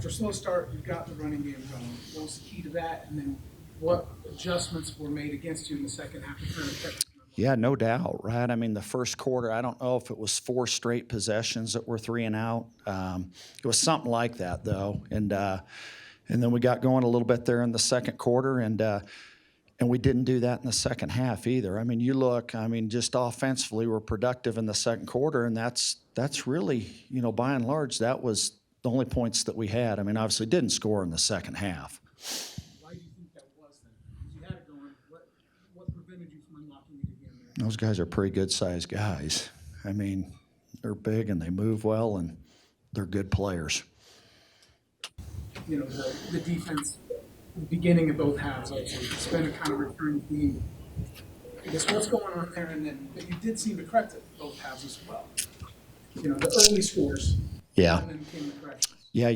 after a slow start, you got the running game going. What was the key to that? And then what adjustments were made against you in the second half to kind of catch you? Yeah, no doubt, right? I mean, the first quarter, I don't know if it was 4 straight possessions that were 3 and out. It was something like that, though. And then we got going a little bit there in the second quarter, and we didn't do that in the second half either. I mean, you look, I mean, just offensively, we're productive in the second quarter, and that's really, by and large, that was the only points that we had. I mean, obviously didn't score in the second half. Why do you think that was then? Because you had it going. What prevented you from unlocking it again there? Those guys are pretty good-sized guys. I mean, they're big and they move well, and they're good players. The defense, the beginning of both halves, I'd say, it's been a kind of recurring theme. I guess what's going on there, but you did seem to correct it both halves as well. The early scores. Yeah. And then came the corrections. Yeah,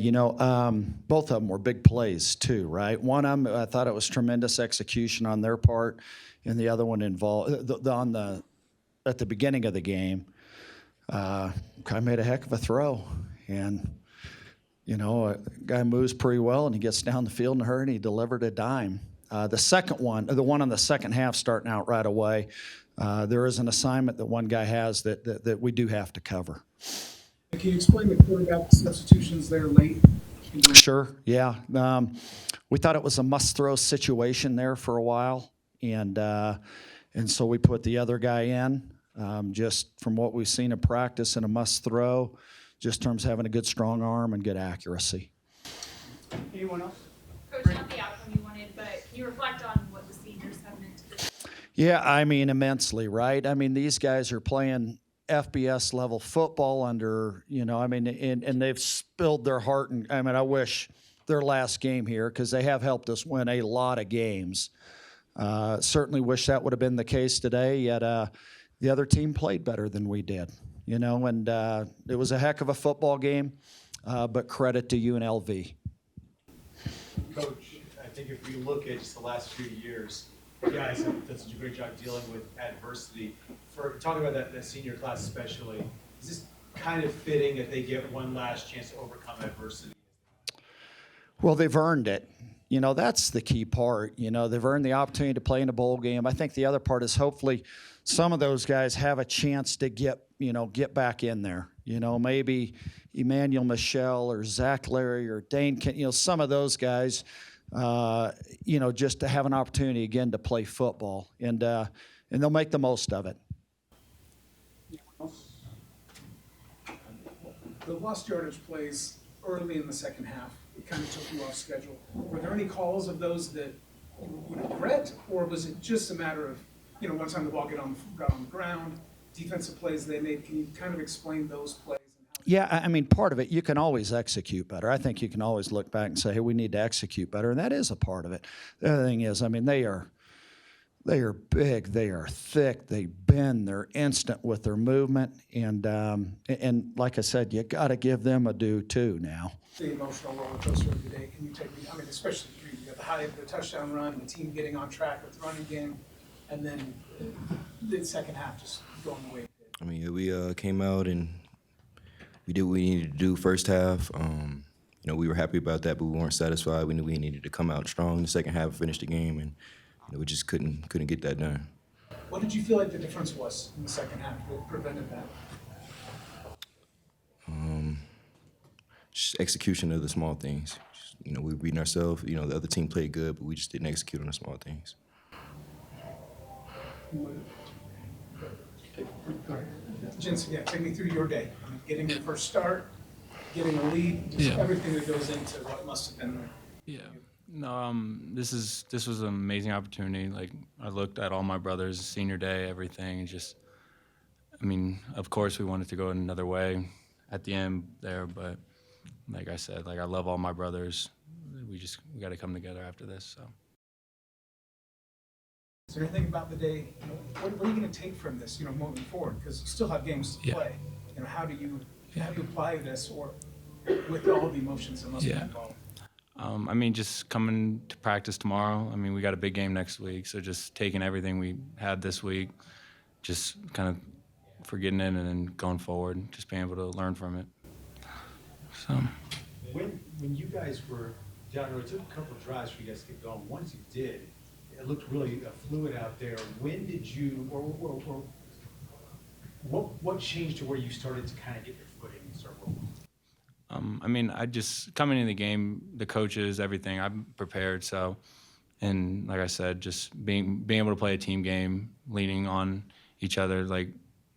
both of them were big plays too, right? One of them, I thought it was tremendous execution on their part, and the other one involved at the beginning of the game. Guy made a heck of a throw, and a guy moves pretty well, and he gets down the field in a hurry, and he delivered a dime. The second one, the one on the second half, starting out right away, there is an assignment that one guy has that we do have to cover. Can you explain the quarterback substitutions there late? Sure, yeah. We thought it was a must-throw situation there for a while, and so we put the other guy in, just from what we've seen in practice in a must-throw, just in terms of having a good strong arm and good accuracy. Anyone else? Coach, not the outcome you wanted, but can you reflect on what the seniors have meant to this? Yeah, I mean, immensely, right? I mean, these guys are playing FBS level football under, and they've spilled their heart. And I mean, I wish their last game here, because they have helped us win a lot of games. Certainly wish that would have been the case today, yet the other team played better than we did, and it was a heck of a football game, but credit to UNLV. Coach, I think if we look at just the last few years, you guys have done such a great job dealing with adversity. For talking about that senior class especially, is this kind of fitting that they get one last chance to overcome adversity? Well, they've earned it. That's the key part. They've earned the opportunity to play in a bowl game. I think the other part is hopefully some of those guys have a chance to get back in there. Maybe Emmanuel Michelle or Zach Larry or Dane, some of those guys, just to have an opportunity again to play football, and they'll make the most of it. The lost yardage plays early in the second half, it kind of took you off schedule. Were there any calls of those that you regret, or was it just a matter of, one time the ball got on the ground, defensive plays they made? Can you kind of explain those plays? Yeah, I mean, part of it, you can always execute better. I think you can always look back and say, hey, we need to execute better, and that is a part of it. The other thing is, I mean, they are big, they are thick, they bend, they're instant with their movement, and like I said, you got to give them a due too now. The emotional roller coaster of the day. Can you take me? I mean, especially you got the high of the touchdown run, the team getting on track with the running game, and then the second half just going away. I mean, we came out and we did what we needed to do first half. We were happy about that, but we weren't satisfied. We knew we needed to come out strong in the second half, finish the game, and we just couldn't get that done. What did you feel like the difference was in the second half that prevented that? Just execution of the small things. We were beating ourselves. The other team played good, but we just didn't execute on the small things. Jensen, take me through your day. I mean, getting your first start, getting a lead, just everything that goes into what must have been there. Yeah. No, this was an amazing opportunity. Like, I looked at all my brothers, senior day, everything. Of course we wanted to go another way at the end there, but like I said, I love all my brothers. We got to come together after this. So. Is there anything about the day? What are you going to take from this? Moving forward, because you still have games to play. How do you apply this, or with all the emotions that must be involved? Just coming to practice tomorrow. We got a big game next week, so just taking everything we had this week, just kind of forgetting it and then going forward, just being able to learn from it. So. when you guys were down the road, it took a couple of drives for you guys to get going. Once you did, it looked really fluid out there. When did you, or what changed to where you started to kind of get your footing and start rolling? I mean, I just coming into the game, the coaches, everything. I'm prepared. So, and like I said, just being able to play a team game, leaning on each other. Like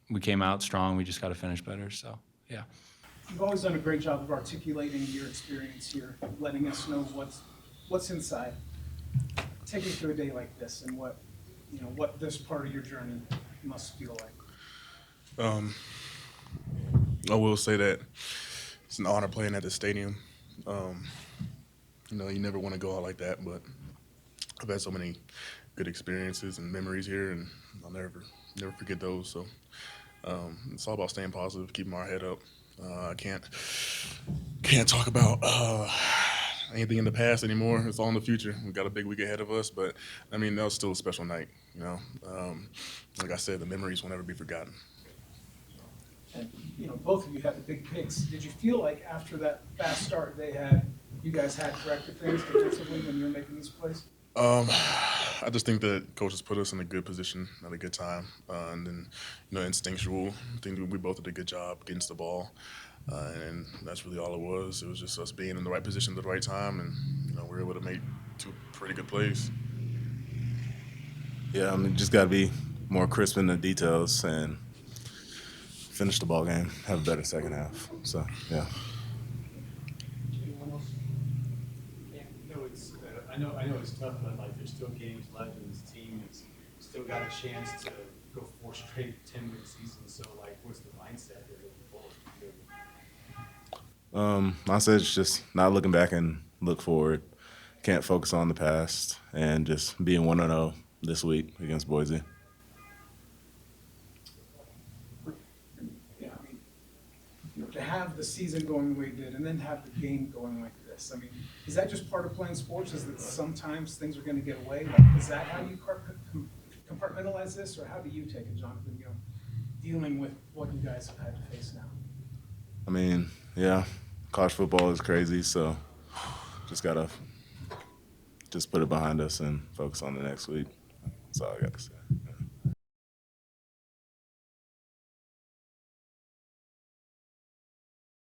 we came out strong. We just got to finish better. So, yeah. You've always done a great job of articulating your experience here, letting us know what's inside. Take me through a day like this and what this part of your journey must feel like. I will say that it's an honor playing at the stadium. You never want to go out like that, but I've had so many good experiences and memories here, and I'll never forget those. So it's all about staying positive, keeping our head up. I can't talk about anything in the past anymore. It's all in the future. We've got a big week ahead of us, but I mean that was still a special night. Like I said, the memories will never be forgotten. And both of you had the big picks. Did you feel like after that fast start you guys had corrected things defensively when you were making these plays? I just think that coaches put us in a good position at a good time, and then instinctual. I think we both did a good job against the ball, and that's really all it was. It was just us being in the right position at the right time, and we were able to make two pretty good plays. Yeah, I mean, just got to be more crisp in the details and finish the ball game, have a better second half. So, yeah. Anyone else? I know it's tough, but like there's still games left, and this team has still got a chance to go 4 straight 10-win seasons. So like, what's the mindset they're looking forward to? I said it's just not looking back and look forward. Can't focus on the past and just being 1-0 this week against Boise. Yeah, I mean, to have the season going the way it did and then have the game going like this, I mean, is that just part of playing sports? Is that sometimes things are going to get away? Like, is that how you compartmentalize this, or how do you take it, Jonathan, dealing with what you guys have had to face now? I mean, yeah, college football is crazy, so just got to put it behind us and focus on the next week. That's all I got to say.